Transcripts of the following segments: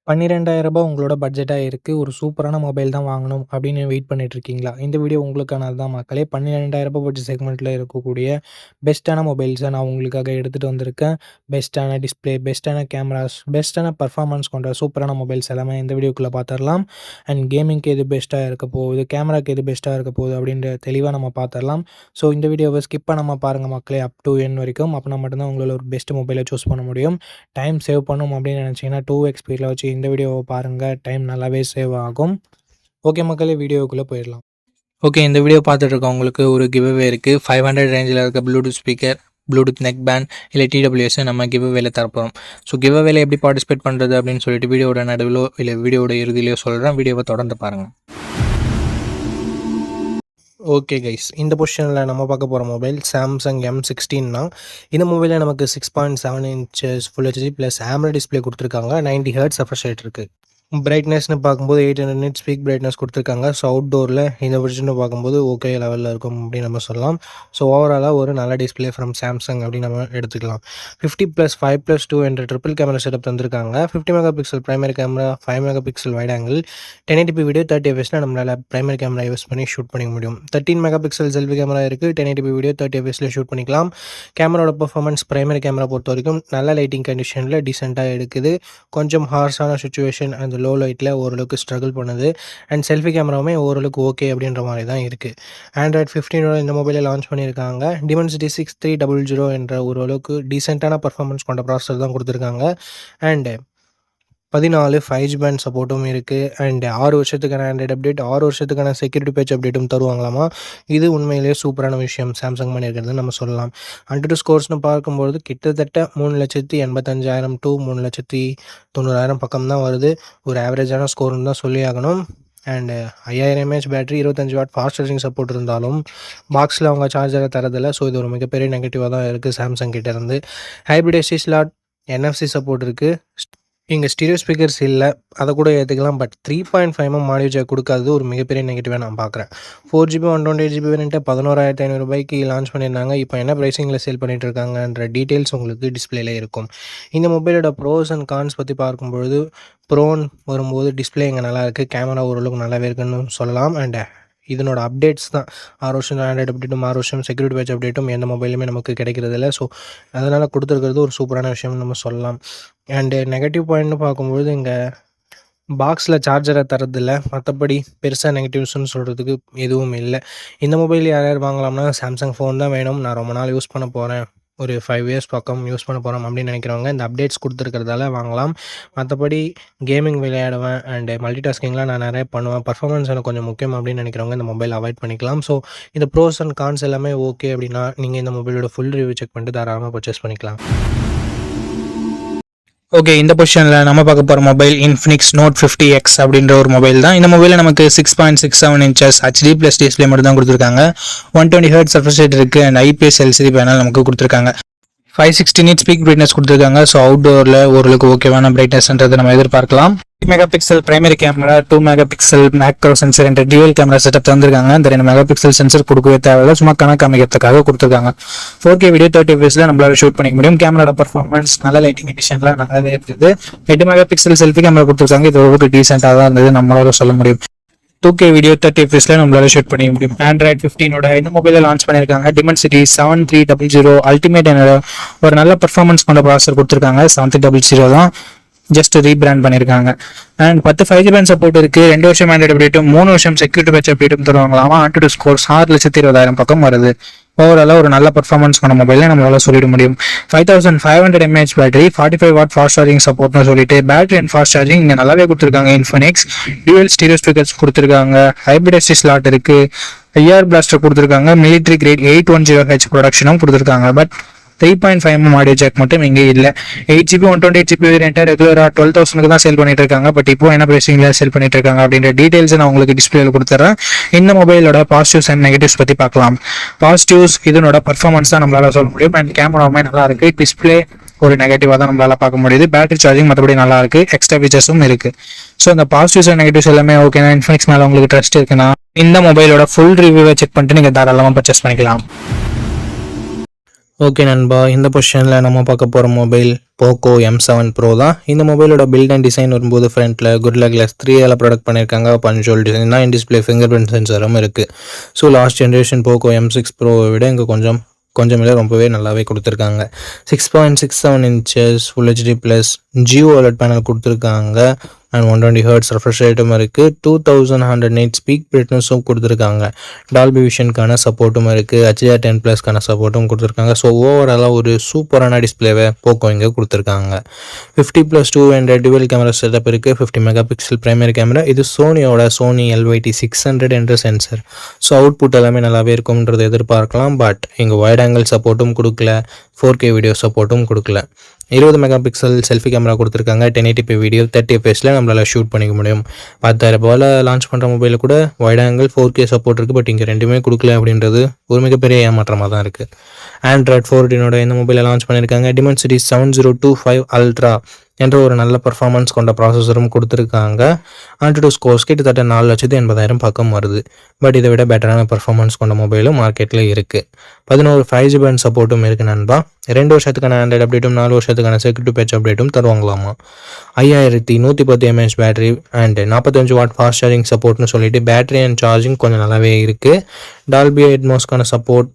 ரூ. 12,000 உங்களோட பட்ஜெட்டா இருக்கு. ஒரு சூப்பரான மொபைல் தான் வாங்கணும் அப்படின்னு வெயிட் பண்ணிட்டு இருக்கீங்களா? இந்த வீடியோ உங்களுக்கானது தான் மக்களே. ரூ. 12,000 பட்ஜெட் செக்மெண்ட்ல இருக்கக்கூடிய பெஸ்ட்டான மொபைல்ஸ நான் உங்களுக்காக எடுத்துட்டு வந்திருக்கேன். பெஸ்ட்டான டிஸ்ப்ளே, பெஸ்ட்டான கேமராஸ், பெஸ்ட்டான பெர்ஃபார்மன்ஸ் கொண்ட சூப்பரான மொபைல்ஸ் எல்லாமே இந்த வீடியோக்குள்ள பார்த்துரலாம். அண்ட் கேமிங்க்கு எது பெஸ்ட்டா இருக்க போகுது, கேமராக்கு எது பெஸ்ட்டா இருக்க போகுது அப்படின்ற தெளிவா நம்ம பார்த்துரலாம். ஸோ இந்த வீடியோவை ஸ்கிப் பண்ணாம பாருங்க மக்களே, அப் டூ எண்ட் வரைக்கும். அப்பனா மட்டும் தான் உங்களால ஒரு பெஸ்ட் மொபைலை சூஸ் பண்ண முடியும். டைம் சேவ் பண்ணணும் அப்படின்னு நினச்சிங்கன்னா 2x ஸ்பீடில் வச்சு இந்த வீடியோவை பாருங்கள். டைம் நல்லாவே சேவ் ஆகும். ஓகே மக்களே, வீடியோக்குள்ளே போயிடலாம். ஓகே, இந்த வீடியோ பார்த்துட்டு இருக்கவங்களுக்கு ஒரு கிவ்அவே இருக்குது. 500 ரேஞ்சில் இருக்க Bluetooth speaker, Bluetooth neck band இல்லை டிடபிள்யூஎஸ் நம்ம கிவ்அவேல தரப்போம். ஸோ கிவ்அவேல எப்படி பார்ட்டிசிபேட் பண்ணுறது அப்படின்னு சொல்லிட்டு வீடியோட நடுவிலோ இல்லை வீடியோட இறுதியிலையோ சொல்கிறேன். வீடியோவை தொடர்ந்து பாருங்கள். ஓகே கைஸ், இந்த பொசிஷனில் நம்ம பார்க்க போகிற மொபைல் சாம்சங் M16 தான். இந்த மொபைலில் நமக்கு 6.7 inches full HD plus AMOLED display கொடுத்துருக்காங்க. 90 Hz ரெஃப்ரெஷ் ரேட் இருக்குது. பிரைட்னஸ்னு பார்க்கும்போது 800 nits பீக் பிரைட்னஸ் கொடுத்துருக்காங்க. ஸோ அவுட்டோரில் இந்த வெர்ஷனை பார்க்கும்போது ஓகே லெவலில் இருக்கும் அப்படின்னு நம்ம சொல்லலாம். ஸோ ஓவராலாக ஒரு நல்ல டிஸ்பிளே ஃப்ரம் சாம்சங் அப்படின்னு நம்ம எடுத்துக்கலாம். 50+5+2 என்ற ட்ரிபிள் கேமரா செட்டப் தந்திருக்காங்க. 50 MP primary camera, 5 MP wide angle, 1080p video 30 fps நம்மளால் பிரைமரி கேமரா யூஸ் பண்ணி ஷூட் பண்ணிக்க முடியும். 13 MP செல்ஃபி கேமரா இருக்குது. 1080p வீடியோ 30 fps ஷூட் பண்ணிக்கலாம். கேமராவோட பர்ஃபார்மன்ஸ் பிரைமரி கேமரா பொறுத்த வரைக்கும் நல்ல லைட்டிங் கண்டிஷனில் டீசெண்டாக எடுக்குது. கொஞ்சம் ஹார்ஷான சுச்சுவேஷன் அந்த லோ லைட்டில் ஓரளவுக்கு ஸ்ட்ரகிள் பண்ணுது. அண்ட் செல்ஃபி கேமராவுமே ஓரளவுக்கு ஓகே அப்படின்ற மாதிரி தான் இருக்குது. Android 15 இந்த மொபைலை லான்ச் பண்ணியிருக்காங்க. Dimensity 6300 என்ற ஓரளவுக்கு டீசெண்டான பர்ஃபார்மன்ஸ் கொண்ட ப்ராசஸர் தான் கொடுத்துருக்காங்க. அண்டு 14 5G பேண்ட் சப்போர்ட்டும் இருக்குது. அண்ட் 6 வருஷத்துக்கான ஆண்ட்ராய்டு அப்டேட், 6 வருஷத்துக்கான செக்யூரிட்டி பேட்ச் அப்டேட்டும் தருவாங்களாமா. இது உண்மையிலேயே சூப்பரான விஷயம் சாம்சங் பண்ணியிருக்கிறது நம்ம சொல்லலாம். AnTuTu ஸ்கோர்ஸ்னு பார்க்கும்பொழுது கிட்டத்தட்ட 3,85,000 to 3,90,000 பக்கம் தான் வருது. ஒரு ஆவரேஜான ஸ்கோர்னு தான் சொல்லி ஆகணும். And 5000 mAh battery, 25 what fast charging support இருந்தாலும் பாக்ஸில் அவங்க சார்ஜரை தரதில்லை. ஸோ இது ஒரு மிகப்பெரிய நெகட்டிவாக தான் இருக்குது சாம்சங் கிட்டேருந்து. Hybrid SD slot, NFC support இருக்குது. இங்கே ஸ்டீரியோ ஸ்பீக்கர்ஸ் இல்லை, அதை கூட ஏற்றுக்கலாம். பட் 3.5mm ஆடியோ ஜாக் கொடுக்காதது ஒரு மிகப்பெரிய நெகட்டிவாக நான் பார்க்குறேன். 4GB 128GB வேரியண்ட்டை 11,500 லான்ச் பண்ணியிருந்தாங்க. இப்போ என்ன ப்ரைஸிங்கில் சேல் பண்ணிகிட்டு இருக்காங்கன்ற டீட்டெயில்ஸ் உங்களுக்கு டிஸ்பிளேல இருக்கும். இந்த மொபைலோட ப்ரோஸ் அண்ட் கான்ஸ் பற்றி பார்க்கும்பொழுது ப்ரோன்னு வரும்போது டிஸ்பிளே இங்கே நல்லாயிருக்கு, கேமரா ஓரளவுக்கு நல்லாவே இருக்குன்னு சொல்லலாம். அண்ட் இதனோட அப்டேட்ஸ் தான் 6 வருஷம் ஆண்ட்ராய்டு அப்டேட்டும் 6 வருஷம் செக்யூரிட்டி பேட்ச் அப்டேட்டும் எந்த மொபைலுமே நமக்கு கிடைக்கிறதில்ல. ஸோ அதனால் கொடுத்துருக்கிறது ஒரு சூப்பரான விஷயம்னு நம்ம சொல்லலாம். அண்டு நெகட்டிவ் பாயிண்ட்னு பார்க்கும்பொழுது இங்கே பாக்ஸில் சார்ஜரை தரதில்லை. மற்றபடி பெருசாக நெகட்டிவ்ஸ்னு சொல்கிறதுக்கு எதுவும் இல்லை. இந்த மொபைல் யார் யார் வாங்கலாம்னா சாம்சங் ஃபோன் தான் வேணும், நான் ரொம்ப நாள் யூஸ் பண்ண போகிறேன், ஒரு 5 years பக்கம் யூஸ் பண்ண போகிறோம் அப்படின்னு நினைக்கிறவங்க இந்த அப்டேட்ஸ் கொடுத்துருக்கிறதால வாங்கலாம். மற்றபடி கேமிங் விளையாடுவேன் அண்டு மல்டி டாஸ்கிங்லாம் நான் நிறைய பண்ணுவேன், பர்ஃபார்மன்ஸ் எனக்கு கொஞ்சம் முக்கியம் அப்படின்னு நினைக்கிறவங்க இந்த மொபைல் அவாய்ட் பண்ணிக்கலாம். ஸோ இந்த ப்ரோஸ் அண்ட் கான்ஸ் எல்லாமே ஓகே அப்படின்னா நீங்கள் இந்த மொபைலோட ஃபுல் ரிவ்யூ செக் பண்ணிட்டு தாராளமாக பர்ச்சேஸ் பண்ணிக்கலாம். ஓகே, இந்த பொசிஷனில் நம்ம பார்க்க போகிற மொபைல் Infinix Note 50X அப்படின்ற ஒரு மொபைல் தான். இந்த மொபைலில் நமக்கு 6.67 inches HD + டிஸ்பிளே மட்டும் தான் கொடுத்துருக்காங்க. 120 Hz ரெஃப்ரெஷ் ரேட் இருக்குது. அண்ட் IPS LCD பேனல் நமக்கு கொடுத்துருக்காங்க. 560 nits பீக் பிரைட்னஸ் கொடுத்துருக்காங்க. ஸோ அவுட்டோரில் ஓரளவுக்கு ஓகேவான பிரைட்னஸ்ன்றதை நம்ம எதிர்பார்க்கலாம். 3 MP primary camera, 2 MP macro sensor என்ற டியூவல் கேமரா செட்டப் தந்திருக்காங்க. இந்த 2 MP சென்சர் கொடுக்கவே தேவையில்லை, சும்மா கணக்கு அமைக்கிறதுக்காக கொடுத்துருக்காங்க. 4K வீடியோ 30 fps நம்மளால ஷூட் பண்ணிக்க முடியும். கேமராட பர்ஃபார்மன்ஸ் நல்ல லைட்டிங் கண்டிஷன்லாம் நல்லாவே இருக்குது. 8 MP செல்ஃபி கேமரா கொடுத்துருக்காங்க. இது ஒரு டீசெண்டாக தான் இருந்தது நம்மளால சொல்ல முடியும். 2K வீடியோ 30 fps நம்மளால ஷூட் பண்ணிக்க முடியும். Android 15 இந்த மொபைலை லான்ச் பண்ணியிருக்காங்க. Dimensity 7300 அல்டிமேட் என்ற ஒரு நல்ல பர்ஃபார்மன்ஸ் கொண்ட ப்ராசஸர் கொடுத்துருக்காங்க. 7300 தான் ஜஸ்ட் ரீபிராண்ட் பண்ணியிருக்காங்க. அண்ட் 10 5G பேண்ட் சப்போர்ட் இருக்குது. 2 வருஷம் ஆண்ட்ராய்டு அப்டேட்டும் 3 வருஷம் செக்யூரிட்டி பேட்ச் அப்டேட்டும் தருவாங்களாமா. AnTuTu ஸ்கோர்ஸ் 6,20,000 பக்கம் வருது. ஓவராலாக ஒரு நல்ல பர்ஃபார்மன்ஸ் கொண்ட மொபைலில் நம்மளால சொல்லிட முடியும். 5500 mAh battery, 45 watt fast charging சப்போர்ட்னு சொல்லிட்டு பேட்டரி அண்ட் ஃபாஸ்ட் சார்ஜிங் இங்கே நல்லாவே கொடுத்துருக்காங்க. Infinix டியூவல் ஸ்டீரியோ ஸ்பீக்கர்ஸ் கொடுத்துருக்காங்க. ஹைப்ரிட் SD ஸ்லாட் இருக்குது. IR பிளாஸ்டர் கொடுத்துருக்காங்க. மிலிட்ரி கிரேட் 810H ப்ரொடக்ஷனும் கொடுத்துருக்காங்க. பட் 3.5mm ஆடியோ ஜாக் மட்டும் இங்கே இல்லை. 8GB 128GB வேரியண்ட்டை ரெகுலராக 12,000 தான் சேல் பண்ணிட்டு இருக்காங்க. பட் இப்போ என்ன ப்ரைஸிங்கில் சேல் பண்ணிட்டு இருக்காங்க அப்படின்ற டீட்டெயில்ஸ் நான் உங்களுக்கு டிஸ்பிளேல கொடுத்துறேன். இந்த மொபைலோட பாசிட்டிவ்ஸ் அண்ட் நெகட்டிவ்ஸ் பற்றி பார்க்கலாம். பாசிட்டிவ்ஸ் இதனோட பர்ஃபார்மன்ஸ் தான் நம்மளால சொல்ல முடியும். அண்ட் கேமராவுமே நல்லா இருக்கு. டிஸ்பிளே ஒரு நெகட்டிவாக தான் நம்மளால பார்க்க முடியுது. பேட்டரி சார்ஜிங் மற்றபடி நல்லா இருக்கு. எக்ஸ்ட்ரா ஃபீச்சர்ஸும் இருக்கு. ஸோ இந்த பாசிட்டிவ்ஸ் அண்ட் நெகட்டிவ்ஸ் எல்லாமே ஓகேனா Infinix மேலே உங்களுக்கு ட்ரஸ்ட் இருக்குன்னா இந்த மொபைலோட ஃபுல் ரிவ்யூவை செக் பண்ணிட்டு நீங்கள் தாராளமாக பர்ச்சேஸ் பண்ணிக்கலாம். ஓகே நண்பா, இந்த பொசிஷனில் நம்ம பார்க்க போகிற மொபைல் போக்கோ M7 Pro தான். இந்த மொபைலோட பில்ட் அண்ட் டிசைன் வரும்போது ஃப்ரண்ட்டில் குரில்லா கிளாஸ் 3 ப்ரொடக்ட் பண்ணியிருக்காங்க. பஞ்சுவல் டிசைன் தான், இன் டிஸ்பிளே ஃபிங்கர் பிரிண்ட் சென்சரும் இருக்குது. So last generation Poco M6 Pro-வை விட இங்கே கொஞ்சம் இல்லை ரொம்பவே நல்லாவே கொடுத்துருக்காங்க. 6.67 inches full HD plus Jio OLED panel கொடுத்துருக்காங்க. அண்ட் 120 ஹர்ட்ஸ் ரெஃப்ரெஷ் ரேட்டும் இருக்குது. 2100 நைட் ஸ்பீக் பிரைட்னஸும் கொடுத்துருக்காங்க. டால்பி விஷனுக்கான சப்போர்ட்டும் இருக்குது. HDR10+க்கான சப்போர்ட்டும் கொடுத்துருக்காங்க. ஸோ ஓவராலாக ஒரு சூப்பரான டிஸ்பிளேவை போக்கோ இங்கே கொடுத்துருக்காங்க. 50+2 என்ற டுவெல் கேமரா செட்டப் இருக்குது. 50 மெகா பிக்சல் பிரைமரி கேமரா. இது சோனி LYT 600 என்ற சென்சர். ஸோ அவுட்புட் எல்லாமே நல்லாவே இருக்கும்ன்றது எதிர்பார்க்கலாம். பட் இங்கே வைட் ஆங்கிள் சப்போர்ட்டும் கொடுக்கல, 4K வீடியோ சப்போர்ட்டும் கொடுக்கல. 20 மெகா பிக்சல் செல்ஃபி கேமரா கொடுத்துருக்காங்க. 1080p வீடியோ 30 fps நம்மளால் ஷூட் பண்ணிக்க முடியும். 10,000 ரூபாயில் லான்ச் பண்ணுற மொபைலில் கூட வைட் ஆங்கிள் 4K சப்போர்ட் இருக்குது. பட் இங்கே ரெண்டுமே கொடுக்கல அப்படின்றது ஒரு மிகப்பெரிய ஏமாற்றமாக தான் இருக்குது. ஆண்ட்ராய்ட் 14 இந்த மொபைலை லான்ச் பண்ணியிருக்காங்க. Dimensity 7025 Ultra என்ற ஒரு நல்ல பர்ஃபார்மன்ஸ் கொண்ட ப்ராசஸரும் கொடுத்துருக்காங்க. AnTuTu ஸ்கோர்ஸ் கிட்டத்தட்ட 4,80,000 பக்கம் வருது. பட் இதை விட பெட்டரான பர்ஃபார்மன்ஸ் கொண்ட மொபைலும் மார்க்கெட்டில் இருக்குது. 11 5G பேண்ட் சப்போர்ட்டும் இருக்குது நண்பா. 2 வருஷத்துக்கான ஆண்ட்ராய்டு அப்டேட்டும் 4 வருஷத்துக்கான செக்யூரிட்டி பேட்ச் அப்டேட்டும் தருவாங்களாமா. 5110 mAh battery and 45 watt fast charging சப்போர்ட்னு சொல்லிட்டு பேட்டரி அண்ட் சார்ஜிங் கொஞ்சம் நல்லாவே இருக்குது. டால்பி அட்மாஸ்க்கான சப்போர்ட்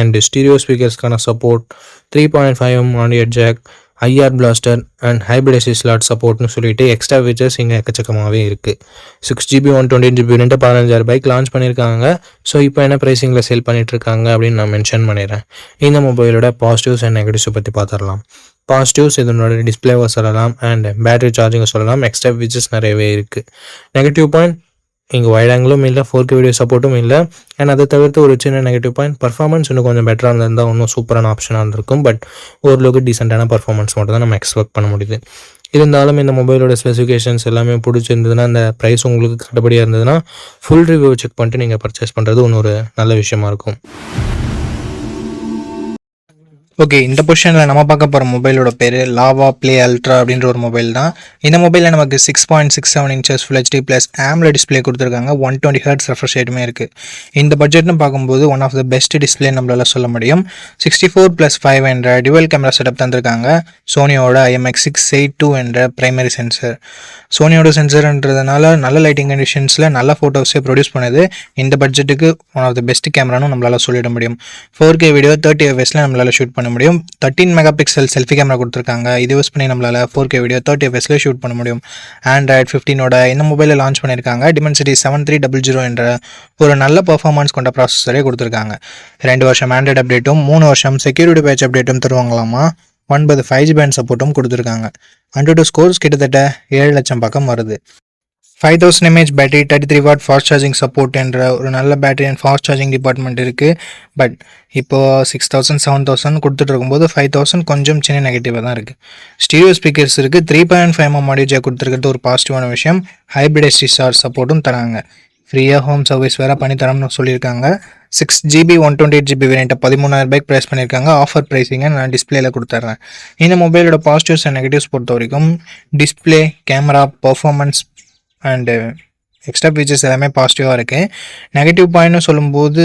அண்ட் ஸ்டீரியோ ஸ்பீக்கர்ஸ்க்கான support, 3.5mm audio jack, IR blaster and hybrid SD slot சப்போர்ட்னு சொல்லிட்டு எக்ஸ்ட்ரா ஃபீச்சர்ஸ் இங்கே எக்கச்சக்கமாகவே இருக்குது. 6GB 128GB 15,000 ரூபாய்க்கு லான்ச் பண்ணியிருக்காங்க. ஸோ இப்போ என்ன ப்ரைஸிங்கில் சேல் பண்ணிகிட்ருக்காங்க அப்படின்னு நான் மென்ஷன் பண்ணிடுறேன். இந்த மொபைலோட பாசிட்டிவ்ஸ் அண்ட் நெகட்டிவ்ஸை பற்றி பார்த்துடலாம். பாசிட்டிவ்ஸ் இதனோட டிஸ்பிளேவை சொல்லலாம் அண்ட் பேட்டரி சார்ஜிங்கை சொல்லலாம். எக்ஸ்ட்ரா ஃபீச்சர்ஸ் நிறையவே இருக்குது. நெகட்டிவ் பாயிண்ட், இங்கே வைட் ஆங்கிளும் இல்லை, 4K வீடியோ சப்போர்ட்டும் இல்லை. அண்ட் அதை தவிர்த்து ஒரு சின்ன நெகட்டிவ் பாயிண்ட், பர்ஃபார்மன்ஸ் இன்னும் கொஞ்சம் பெட்டராக இருந்திருந்தால் இன்னும் சூப்பரான ஆப்ஷனாக இருந்திருக்கும். பட் ஓரளவுக்கு டீசெண்டான பர்ஃபார்மன்ஸ் மட்டும் தான் நம்ம எக்ஸ்பெக்ட் பண்ண முடியுது. இருந்தாலும் இந்த மொபைலோட ஸ்பெசிஃபிகேஷன்ஸ் எல்லாமே பிடிச்சிருந்ததுன்னா, அந்த ப்ரைஸ் உங்களுக்கு கட்டுப்படியாக இருந்ததுன்னா ஃபுல் ரிவ்யூ செக் பண்ணிட்டு நீங்கள் பர்ச்சேஸ் பண்ணுறது இன்னொரு நல்ல விஷயமா இருக்கும். ஓகே, இந்த பொசிஷனில் நம்ம பார்க்க போகிற மொபைலோட பேர் லாவா ப்ளே அல்ட்ரா அப்படின்ற ஒரு மொபைல் தான். இந்த மொபைலில் நமக்கு 6.67 inches full HD plus AMOLED display கொடுத்துருக்காங்க. 120 ஹர்ட்ஸ் ரெஃப்ரெஷ் ரேட்டுமே இருக்குது. இந்த பட்ஜெட்னு பார்க்கும்போது one of the best display நம்மளால சொல்ல முடியும். 64+5 என்ற டுவெல் கேமரா செட்டப் தந்திருக்காங்க. சோனியோட IMX682 என்ற பிரைமரி சென்சர். சோனியோட சென்சர்ன்றதுனால நல்ல லைட்டிங் கண்டிஷன்ஸில் நல்ல ஃபோட்டோஸே ப்ரொடியூஸ் பண்ணுது. இந்த பட்ஜெட்டுக்கு ஒன் ஆஃப் த பெஸ்ட் கேமரானும் நம்மளால் சொல்லிட முடியும். 4K வீடியோ 30 fps நம்மளால் ஷூட் பண்ண முடியும். 13 மெகா பிக்சல் செல்ஃபி கேமரா கொடுத்துருக்காங்க. இது யூஸ் பண்ணி நம்மளால் 4K வீடியோ 30 fps ஷூட் பண்ண முடியும். ஆண்ட்ராய்ட் 15 இந்த மொபைலை லான்ச் பண்ணியிருக்காங்க. Dimensity 7300 என்ற ஒரு நல்ல பர்ஃபார்மன்ஸ் கொண்ட ப்ராசஸரே கொடுத்துருக்காங்க. 2 வருஷம் ஆண்ட்ராய்டு அப்டேட்டும் 3 வருஷம் செக்யூரிட்டி பேட்ச் அப்டேட்டும் தருவாங்களாமா. 9 5G பேண்ட் சப்போர்ட்டும் கொடுத்துருக்காங்க. AnTuTu ஸ்கோர்ஸ் கிட்டத்தட்ட 7 லட்சம் பக்கம் வருது. 5000 mAh battery, 33 what fast charging support என்ற ஒரு நல்ல battery and fast charging department இருக்குது. பட் இப்போது 6000 7000 கொடுத்துட்டு இருக்கும்போது 5000 கொஞ்சம் சின்ன நெகட்டிவாக தான் இருக்குது. ஸ்டீரியோ ஸ்பீக்கர்ஸ் இருக்குது. 3.5mm ஆடியோ ஜாக் கொடுத்துருக்கிறது ஒரு பாசிட்டிவான விஷயம். ஹைப்ரிட் எஸ்டி ஸ்லாட் சப்போர்ட்டும் தராங்க. ஃப்ரீயாக ஹோம் சர்வீஸ் வேறு பண்ணித்தரோம்னு சொல்லியிருக்காங்க. 6GB 128GB வேரியண்ட்டை 13,000 ரூபாய்க்கு ப்ரைஸ் பண்ணியிருக்காங்க. ஆஃபர் ப்ரைஸிங்கை நான் டிஸ்பிளேல கொடுத்துட்றேன். இந்த மொபைலோட பாசிட்டிவ்ஸ் அண்ட் நெகட்டிவ்ஸ் பொறுத்த வரைக்கும் display, camera, performance and extra features எல்லாமே பாசிட்டிவாக இருக்குது. நெகட்டிவ் பாயிண்ட்னு சொல்லும்போது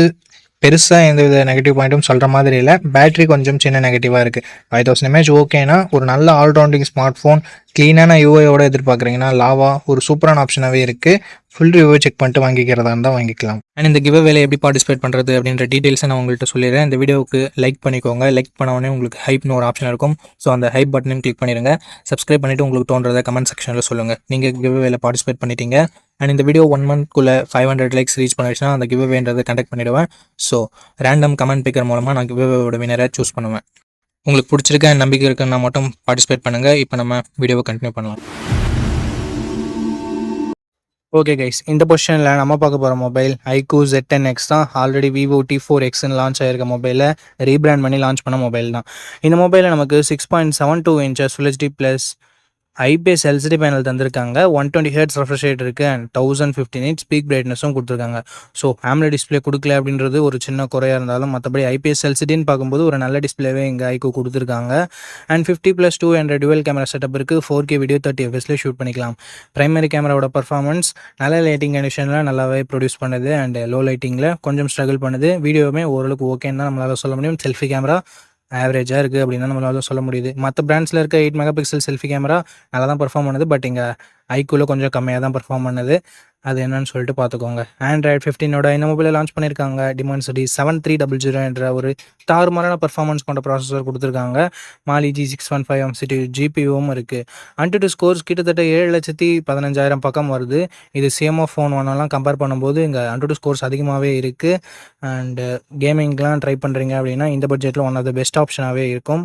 பெருசாக எந்தவித நெகட்டிவ் பாயிண்ட்டும் சொல்கிற மாதிரி இல்லை. பேட்டரி கொஞ்சம் சின்ன நெகட்டிவாக இருக்குது. 5000 mAh ஓகேனா ஒரு நல்ல ஆல்ரவுண்டிங் ஸ்மார்ட் ஃபோன், க்ளீனான யூஐயோட எதிர்பார்க்குறீங்கன்னா லாவா ஒரு சூப்பரான ஆப்ஷனாகவே இருக்குது. ஃபுல் ரிவ்யூ செக் பண்ணிட்டு வாங்கிக்கிறதா இருந்தால் வாங்கிக்கலாம். அண்ட் இந்த கிவ் அவேல எப்படி பார்ட்டிசிபேட் பண்ணுறது அப்படின்ற டீட்டெயில்ஸை நான் உங்கள்கிட்ட சொல்லிடுறேன். இந்த வீடியோவுக்கு லைக் பண்ணிக்கோங்க. லைக் பண்ண உடனே உங்களுக்கு ஹைப்னு ஒரு ஆப்ஷன் இருக்கும். ஸோ அந்த ஹைப் பட்டனையும் கிளிக் பண்ணிடுங்க. சப்ஸ்கிரைப் பண்ணிவிட்டு உங்களுக்கு தோன்றதை கமெண்ட் செக்ஷனில் சொல்லுங்கள். நீங்கள் கிவ் அவேல பார்ட்டிசிபேட் பண்ணிட்டீங்க. அண்ட் இந்த வீடியோ 1 monthக்குள்ளே 500 லைக்ஸ் ரீச் பண்ணிடுச்சுன்னா அந்த கிவ் அவேன்றதை கண்டக்ட் பண்ணிவிடுவேன். ஸோ ரேண்டம் கமெண்ட் பிக்கர் மூலமாக நான் கிவ் அவேவோட வினரை சூஸ் பண்ணுவேன். உங்களுக்கு பிடிச்சிருக்க நம்பிக்கை இருக்குன்னா மட்டும் பார்ட்டிசிபேட் பண்ணுங்கள். இப்போ நம்ம வீடியோவை கண்டினியூ பண்ணலாம். ஓகே கைஸ், இந்த பொசிஷனில் நம்ம பார்க்க போகிற மொபைல் iQOO Z10X தான். ஆல்ரெடி Vivo T4Xன்னு லான்ச் ஆகிருக்க மொபைலை ரீபிராண்ட் பண்ணி லான்ச் பண்ண மொபைல் தான். இந்த மொபைலில் நமக்கு 6.72 inches full HD plus IPS LCD panel தந்திருக்காங்க. 120 ஹெர்ட்ஸ் ரெஃப்ரெஷ் ரேட் இருக்குது அண்ட் 1050 nits ஸ்பீக் பிரைட்னஸும் கொடுத்துருக்காங்க. ஸோ AMOLED டிஸ்பிளே கொடுக்கல அப்படின்றது ஒரு சின்ன குறையாக இருந்தாலும் மற்றபடி IPS LCDன்னு பார்க்கும்போது ஒரு நல்ல டிஸ்பிளேவே இங்கே iQOO கொடுத்துருக்காங்க. அண்ட் 50+2 என்ற டுவெல் கேமரா செட்டப் இருக்குது. 4K வீடியோ 30 fps ஷூட் பண்ணிக்கலாம். பிரைமரி கேமராவோட பர்ஃபார்மன்ஸ் நல்ல லைட்டிங் கண்டிஷனில் நல்லாவே ப்ரொடியூஸ் பண்ணுது அண்ட் லோ லைட்டிங்கில் கொஞ்சம் ஸ்ட்ரகிள் பண்ணுது. வீடியோவுமே ஓரளவுக்கு ஓகேன்னு தான் நம்மளால் சொல்ல முடியும். செல்ஃபி கேமரா ஆவரேஜாக இருக்குது அப்படின்னு தான் நம்மளால சொல்ல முடியுது. மற்ற பிராண்ட்ஸில் இருக்க 8 மெகா பிக்சல் செல்ஃபி கேமரா நல்லா தான் பெர்ஃபார்ம் பண்ணுது. பட் இங்கே ஐக்யூல கொஞ்சம் கம்மியாக தான் பெர்ஃபார்ம் பண்ணுது. அது என்னன்னு சொல்லிட்டு பார்த்துக்கோங்க. ஆண்ட்ராய்டு 15ஓட இந்த மொபைலை லான்ச் பண்ணியிருக்காங்க. Dimensity 7300 என்ற ஒரு தாறுமாறான பெர்ஃபார்மன்ஸ் கொண்ட ப்ராசஸர் கொடுத்துருக்காங்க. Mali G615 MCT ஜிபியூவும் இருக்குது. AnTuTu ஸ்கோர்ஸ் கிட்டத்தட்ட 7,15,000 பக்கம் வருது. இது CMO ஃபோன் ஒன்னெல்லாம் கம்பேர் பண்ணும்போது இங்கே AnTuTu ஸ்கோர்ஸ் அதிகமாகவே இருக்குது. அண்டு கேமிங்லாம் ட்ரை பண்ணுறீங்க அப்படின்னா இந்த பட்ஜெட்டில் ஒன் ஆஃப் த பெஸ்ட் ஆப்ஷனாகவே இருக்கும்.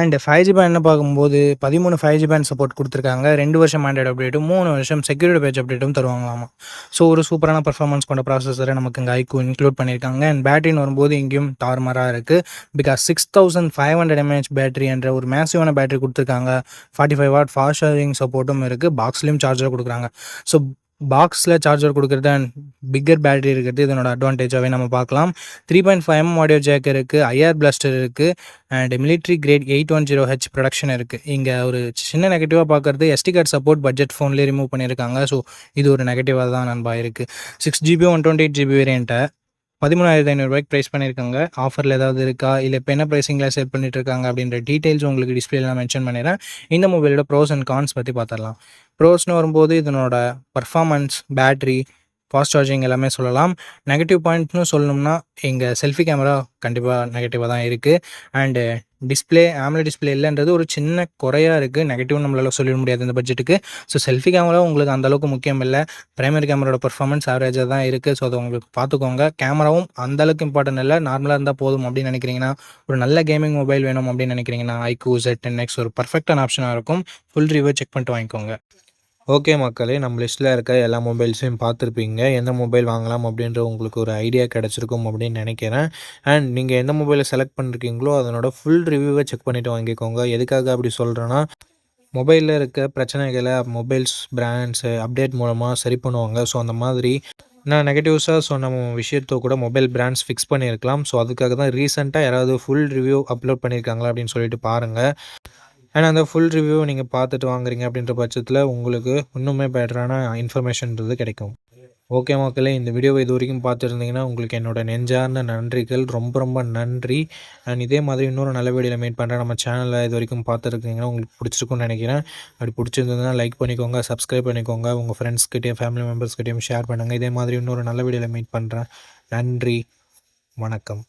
அண்ட் 5G பேண்ட் பார்க்கும்போது 13 5G பேண்ட் சப்போர்ட் கொடுத்துருக்காங்க. 2 வருஷம் ஆண்ட்ராய்டு அப்டேட்டும் 3 வருஷம் செக்யூரிட்டி பேட்ச் அப்டேட்டும் தருவாங்களாமா. ஸோ ஒரு சூப்பரான பர்ஃபார்மன்ஸ் கொண்ட ப்ராசஸரை நமக்கு இங்கே ஐக்யூ இன்க்ளூட் பண்ணியிருக்காங்க. அண்ட் பேட்டரின்னு வரும்போது இங்கேயும் தாறுமாறாக இருக்குது. பிகாஸ் 6500 mAh பேட்டரி என்ற ஒரு மேசிவான பேட்டரி கொடுத்துருக்காங்க. 45 வாட் ஃபாஸ்ட் சார்ஜிங் சப்போர்ட்டும் இருக்குது. பாக்ஸ்லேயும் சார்ஜர் கொடுக்குறாங்க. ஸோ பாக்ஸில் சார்ஜர் கொடுக்குறது அண்ட் பிக்கர் பேட்டரி இருக்கிறது இதனோட அட்வான்டேஜாகவே நம்ம பார்க்கலாம். 3.5mm ஆடியோ ஜேக் இருக்குது. ஐஆர் பிளாஸ்டர் இருக்குது. And military grade 810H production இருக்குது. இங்கே ஒரு சின்ன நெகட்டிவாக பார்க்குறது SD கார்டு சப்போர்ட் பட்ஜெட் ஃபோன்லேயே ரிமூவ் பண்ணியிருக்காங்க. ஸோ இது ஒரு நெகட்டிவாக தான் நண்பா இருக்குது. 6GB 128GB வேரியண்ட்டை 13,500 ப்ரைஸ் பண்ணியிருக்காங்க. ஆஃபரில் ஏதாவது இருக்கா, இல்லை இப்போ என்ன ப்ரைஸிங்கில் செல் பண்ணிட்டு இருக்காங்க அப்படின்ற டீட்டெயில்ஸ் உங்களுக்கு டிஸ்பிளேல நான் மென்ஷன் பண்ணிடுறேன். இந்த மொபைலோட ப்ரோஸ் அண்ட் கான்ஸ் பற்றி பார்த்துடலாம். ப்ரோஸ்னு வரும்போது இதனோட பர்ஃபார்மன்ஸ், பேட்ரி, ஃபாஸ்ட் சார்ஜிங் எல்லாமே சொல்லலாம். நெகட்டிவ் பாயிண்ட்னு சொல்லணும்னா இங்கே செல்ஃபி கேமரா கண்டிப்பாக நெகட்டிவாக தான் இருக்குது. அண்டு டிஸ்பிளே AMOLED டிஸ்பிளே இல்லைன்றது ஒரு சின்ன குறையாக இருக்குது. நெகட்டிவ்னு நம்மளால் சொல்லிட முடியாது இந்த பட்ஜெட்டுக்கு. ஸோ செல்ஃபி கேமரா உங்களுக்கு அந்தளவுக்கு முக்கியம் இல்லை. பிரைமரி கேமராவோட பர்ஃபார்மன்ஸ் ஆவரேஜாக தான் இருக்குது. ஸோ அதை உங்களுக்கு பார்த்துக்கோங்க. கேமராவும் அந்தளவுக்கு இம்பார்ட்டன்ட் இல்லை, நார்மலாக இருந்தால் போதும் அப்படின்னு நினைக்கிறீங்கன்னா, ஒரு நல்ல கேமிங் மொபைல் வேணும் அப்படின்னு நினைக்கிறீங்கன்னா ஐக்யூ Z10X ஒரு பர்ஃபெக்டான ஆப்ஷனாக இருக்கும். ஃபுல் ரிவ்யூ செக் பண்ணிட்டு வாங்கிக்கோங்க. ஓகே மக்களே, நம்ம லிஸ்ட்டில் இருக்க எல்லா மொபைல்ஸையும் பார்த்துருப்பீங்க. எந்த மொபைல் வாங்கலாம் அப்படின்ற உங்களுக்கு ஒரு ஐடியா கிடச்சிருக்கும் அப்படின்னு நினைக்கிறேன். அண்ட் நீங்கள் எந்த மொபைலை செலக்ட் பண்ணிருக்கீங்களோ அதனோட ஃபுல் ரிவ்யூவை செக் பண்ணிவிட்டு வாங்கிக்கோங்க. எதுக்காக அப்படி சொல்கிறேன்னா, மொபைலில் இருக்க பிரச்சனைகளை மொபைல்ஸ் பிராண்ட்ஸு அப்டேட் மூலமாக சரி பண்ணுவாங்க. ஸோ அந்த மாதிரி நான் நெகட்டிவ்ஸாக சொன்ன விஷயத்தை கூட மொபைல் பிராண்ட்ஸ் ஃபிக்ஸ் பண்ணியிருக்கலாம். ஸோ அதுக்காக தான் ரீசெண்டாக யாராவது ஃபுல் ரிவ்யூ அப்லோட் பண்ணியிருக்காங்களா அப்படின்னு சொல்லிட்டு பாருங்கள். அண்ட் அந்த ஃபுல் ரிவ்யூ நீங்கள் பார்த்துட்டு வாங்குறீங்க அப்படின்ற பட்சத்தில் உங்களுக்கு இன்னுமே பெட்டரான இன்ஃபர்மேஷன்றது கிடைக்கும். ஓகே மக்களே, இந்த வீடியோவை இது வரைக்கும் பார்த்துருந்தீங்கன்னா உங்களுக்கு என்னோடய நெஞ்சார்ந்த நன்றிகள். ரொம்ப ரொம்ப நன்றி. அண்ட் இதே மாதிரி இன்னொரு நல்ல வீடியோவில் மீட் பண்ணுறேன். நம்ம சேனலில் இது வரைக்கும் பார்த்துருக்கீங்கன்னா உங்களுக்கு பிடிச்சிருக்குன்னு நினைக்கிறேன். அப்படி பிடிச்சிருந்ததுன்னா லைக் பண்ணிக்கோங்க, சப்ஸ்கிரைப் பண்ணிக்கோங்க, உங்கள் ஃப்ரெண்ட்ஸ்கிட்டையும் ஃபேமிலி மெம்பர்ஸ்கிட்டையும் ஷேர் பண்ணுங்கள். இதே மாதிரி இன்னொரு நல்ல வீடியோவில் மீட் பண்ணுறேன். நன்றி, வணக்கம்.